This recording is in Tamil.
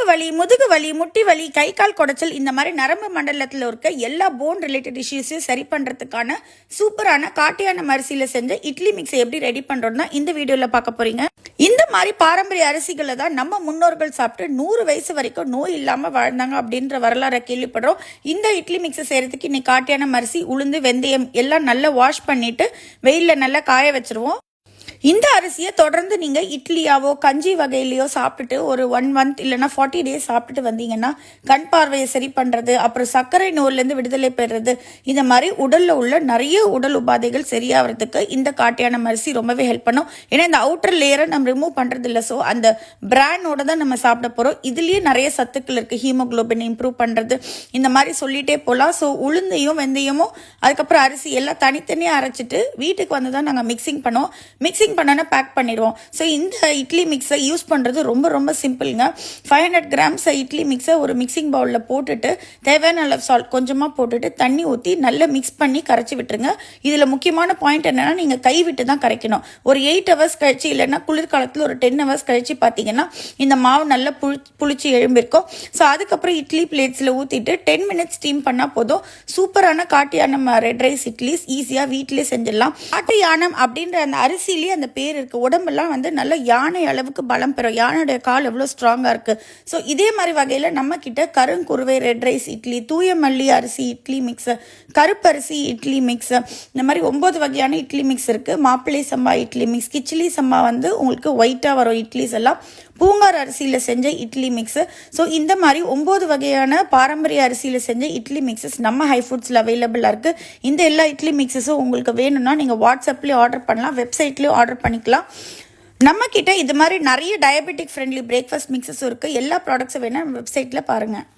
வலி, முதுகு வலி, முட்டி வலி, கை கால் குடைச்சல் இந்த மாதிரி நரம்பு மண்டலத்தில் இருக்க எல்லா போன் ரிலேட்டட் இஷ்யூஸையும் சரி பண்ணுறதுக்கான சூப்பரான காட்டியான அரிசியில் செஞ்ச இட்லி மிக்ஸை எப்படி ரெடி பண்ணுறோம்னா இந்த வீடியோவில் பார்க்க போகிறீங்க. இந்த மாதிரி பாரம்பரிய அரிசிகளை தான் நம்ம முன்னோர்கள் சாப்பிட்டு 100 வயசு வரைக்கும் நோய் இல்லாமல் வாழ்ந்தாங்க அப்படின்ற வரலாறை கேள்விப்படுறோம். இந்த இட்லி மிக்ஸை செய்கிறதுக்கு இன்னைக்கு காட்டியான அரிசி, உளுந்து, வெந்தயம் எல்லாம் நல்லா வாஷ் பண்ணிவிட்டு வெயிலில் நல்லா காய வச்சுருவோம். இந்த அரிசியை தொடர்ந்து நீங்கள் இட்லியாவோ கஞ்சி வகையிலையோ சாப்பிட்டுட்டு ஒரு 1 மந்த் இல்லைனா 40 டேஸ் சாப்பிட்டுட்டு வந்தீங்கன்னா கண் பார்வையை சரி பண்ணுறது, அப்புறம் சர்க்கரை நோயிலேருந்து விடுதலை பெறுறது, இந்த மாதிரி உடலில் உள்ள நிறைய உடல் உபாதைகள் சரியாகிறதுக்கு இந்த காட்டியான அரிசி ரொம்பவே ஹெல்ப் பண்ணும். ஏன்னா இந்த அவுட்டர் லேயரை நம்ம ரிமூவ் பண்ணுறது இல்லை. ஸோ அந்த பிராண்டோட தான் நம்ம சாப்பிட போகிறோம். இதுலேயே நிறைய சத்துக்கள் இருக்குது. ஹீமோக்ளோபின் இம்ப்ரூவ் பண்ணுறது, இந்த மாதிரி சொல்லிகிட்டே போகலாம். ஸோ உளுந்தையும் வெந்தயமும் அதுக்கப்புறம் அரிசி எல்லாம் தனித்தனியாக அரைச்சிட்டு வீட்டுக்கு வந்து தான் நாங்கள் மிக்சிங் பண்ணுவோம். மிக்சிங் பண்ணனா பேக் பண்ணிடுவோம். ஸோ இந்த இட்லி மிக்ஸை யூஸ் பண்ணுறது ரொம்ப ரொம்ப சிம்பிளுங்க. 500 கிராம்ஸ் இட்லி மிக்ஸை ஒரு மிக்சிங் பவுலில் போட்டுட்டு தேவையான அளவு சால்ட் கொஞ்சமாக போட்டுட்டு தண்ணி ஊற்றி நல்லா மிக்ஸ் பண்ணி கரைச்சி விட்டுருங்க. இதில் முக்கியமான பாயிண்ட் என்னென்னா நீங்கள் கை விட்டு தான் கரைக்கணும். ஒரு 8 ஹவர்ஸ் கழிச்சு இல்லைன்னா குளிர்காலத்தில் ஒரு 10 ஹவர்ஸ் கழிச்சு பார்த்தீங்கன்னா இந்த மாவு நல்லா புளிச்சு எழும்பிருக்கும். ஸோ அதுக்கப்புறம் இட்லி பிளேட்ஸில் ஊற்றிட்டு 10 மினிட்ஸ் ஸ்டீம் பண்ணால் போதும். சூப்பரான காட்டியானம் ரெட் ரைஸ் இட்லிஸ் ஈஸியாக வீட்டிலே செஞ்சிடலாம். காட்டியானம் அப்படின்ற அந்த அரிசிலேயே அந்த பேர் இருக்குது. உடம்பெல்லாம் வந்து நல்ல யானை அளவுக்கு பலம் பெறும். யானையுடைய கால் எவ்வளோ ஸ்ட்ராங்காக இருக்குது. ஸோ இதே மாதிரி வகையில் நம்ம கிட்ட கருங்குருவை ரெட் ரைஸ் இட்லி, தூய மல்லி அரிசி இட்லி மிக்ஸு, கருப்பரிசி இட்லி மிக்ஸு, இந்த மாதிரி 9 வகையான இட்லி மிக்ஸ் இருக்குது. மாப்பிள்ளை சம்பா இட்லி மிக்ஸ், கிச்சிலி சம்பா வந்து உங்களுக்கு ஒயிட்டாக வரும் இட்லிஸ் எல்லாம், பூங்கார் அரிசியில் செஞ்ச இட்லி மிக்ஸு. ஸோ இந்த மாதிரி 9 வகையான பாரம்பரிய அரிசியில் செஞ்ச இட்லி மிக்ஸஸ் நம்ம ஹை ஃபுட்ஸில் அவைலபிளாக இருக்குது. இந்த எல்லா இட்லி மிக்ஸஸும் உங்களுக்கு வேணும்னா நீங்கள் வாட்ஸ்அப்லேயும் ஆர்டர் பண்ணலாம், வெப்சைட்லேயும் ஆர்டர் பண்ணிக்கலாம். நம்ம கிட்ட இது மாதிரி நிறைய டயபெட்டிக் ஃப்ரெண்ட்லி பிரேக்ஃபாஸ்ட் மிக்ஸஸும் இருக்குது. எல்லா ப்ராடக்ட்ஸும் வேணால் நம்ம வெப்சைட்டில் பாருங்கள்.